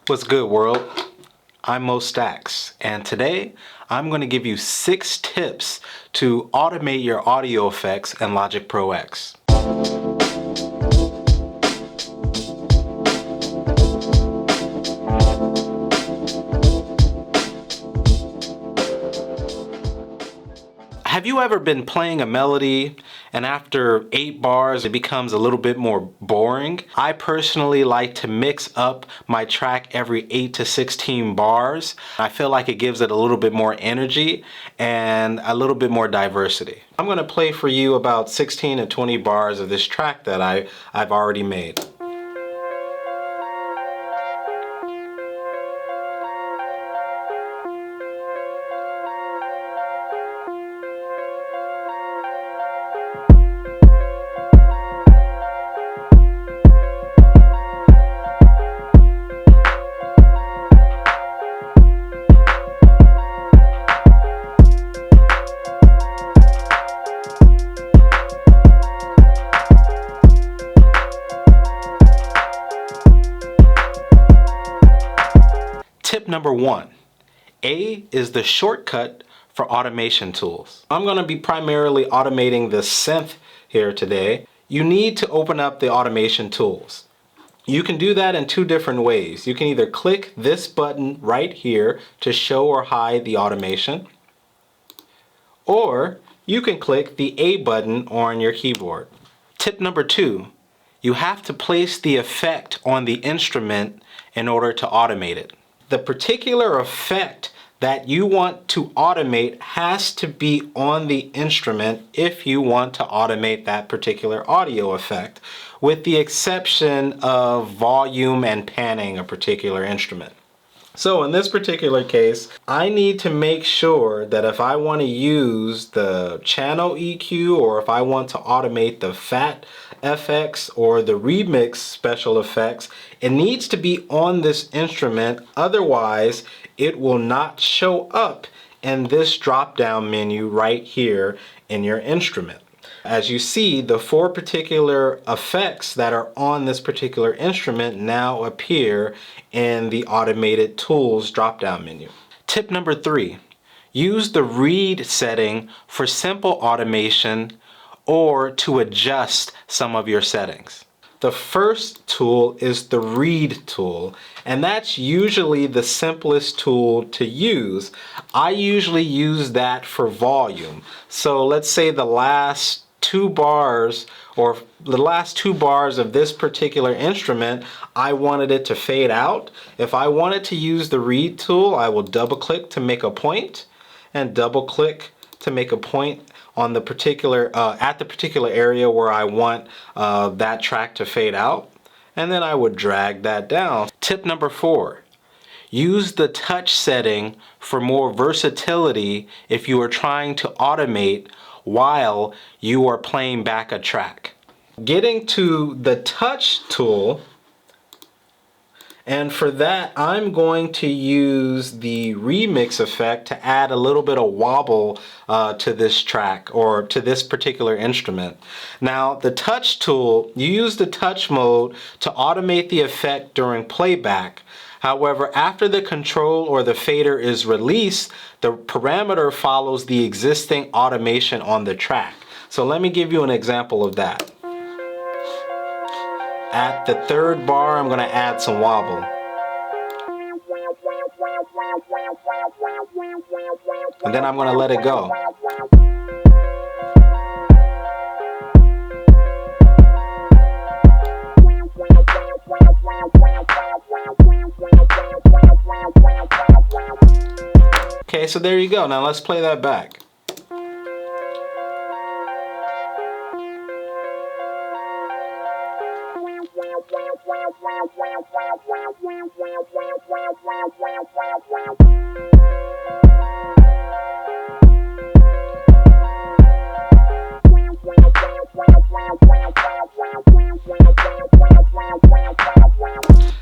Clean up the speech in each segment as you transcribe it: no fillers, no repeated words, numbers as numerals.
What's good, world? I'm Mo Stacks, and today I'm going to give you 6 tips to automate your audio effects in Logic Pro X. Have you ever been playing a melody and after 8 bars it becomes a little bit more boring? I personally like to mix up my track every 8 to 16 bars. I feel like it gives it a little bit more energy and a little bit more diversity. I'm going to play for you about 16 to 20 bars of this track that I've already made. Tip number 1. A is the shortcut for automation tools. I'm going to be primarily automating the synth here today. You need to open up the automation tools. You can do that in 2 different ways. You can either click this button right here to show or hide the automation, or you can click the A button on your keyboard. Tip number 2. You have to place the effect on the instrument in order to automate it. The particular effect that you want to automate has to be on the instrument if you want to automate that particular audio effect, with the exception of volume and panning a particular instrument. So in this particular case, I need to make sure that if I want to use the channel EQ, or if I want to automate the fat FX or the remix special effects, it needs to be on this instrument. Otherwise, it will not show up in this drop-down menu right here in your instrument. As you see, the 4 particular effects that are on this particular instrument now appear in the Automated Tools drop-down menu. Tip number 3. Use the read setting for simple automation or to adjust some of your settings. The first tool is the read tool, and that's usually the simplest tool to use. I usually use that for volume. So let's say the last 2 bars, or the last 2 bars of this particular instrument, I wanted it to fade out. If I wanted to use the read tool, I will double click to make a point, and double click to make a point on the particular at the particular area where I want that track to fade out, and then I would drag that down. Tip number 4. Use the touch setting for more versatility if you are trying to automate while you are playing back a track. Getting to the touch tool, and for that I'm going to use the remix effect to add a little bit of wobble to this track, or to this particular instrument. Now the touch tool, you use the touch mode to automate the effect during playback. However, after the control or the fader is released, the parameter follows the existing automation on the track. So let me give you an example of that. At the 3rd bar, I'm going to add some wobble. And then I'm going to let it go. Okay, so there you go. Now let's play that back.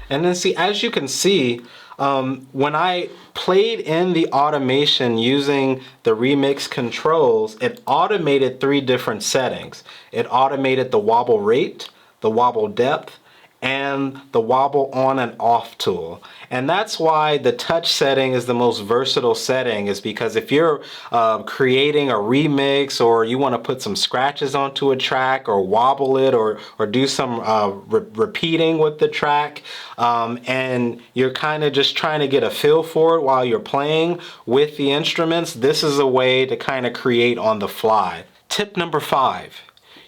And then see, as you can see, when I played in the automation using the remix controls, it automated 3 different settings. It automated the wobble rate, the wobble depth, and the wobble on and off tool. And that's why the touch setting is the most versatile setting, is because if you're creating a remix, or you want to put some scratches onto a track, or wobble it, or do some repeating with the track, and you're kind of just trying to get a feel for it while you're playing with the instruments, this is a way to kind of create on the fly. Tip number 5.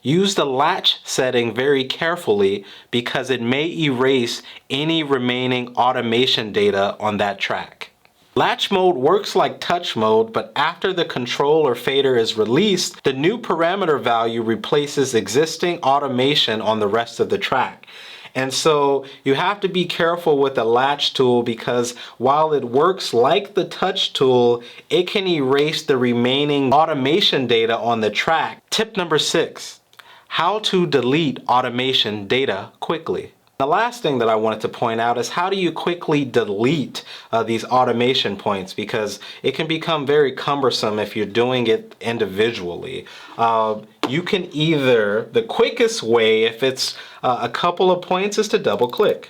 Use the latch setting very carefully because it may erase any remaining automation data on that track. Latch mode works like touch mode, but after the control or fader is released, the new parameter value replaces existing automation on the rest of the track. And so you have to be careful with the latch tool, because while it works like the touch tool, it can erase the remaining automation data on the track. Tip number 6. How to delete automation data quickly. The last thing that I wanted to point out is, how do you quickly delete these automation points, because it can become very cumbersome if you're doing it individually. You can either, the quickest way, if it's a couple of points, is to double click.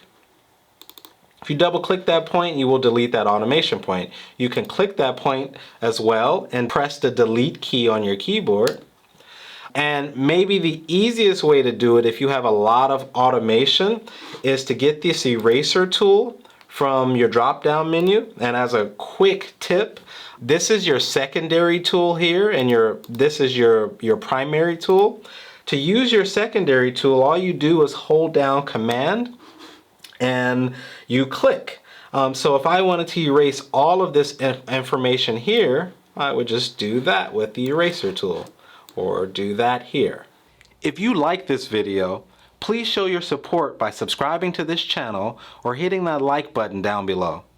If you double click that point, you will delete that automation point. You can click that point as well and press the delete key on your keyboard. And maybe the easiest way to do it, if you have a lot of automation, is to get this eraser tool from your drop-down menu. And as a quick tip, this is your secondary tool here, and this is your primary tool. To use your secondary tool, all you do is hold down Command and you click. So if I wanted to erase all of this information here, I would just do that with the eraser tool, or do that here. If you like this video, please show your support by subscribing to this channel or hitting that like button down below.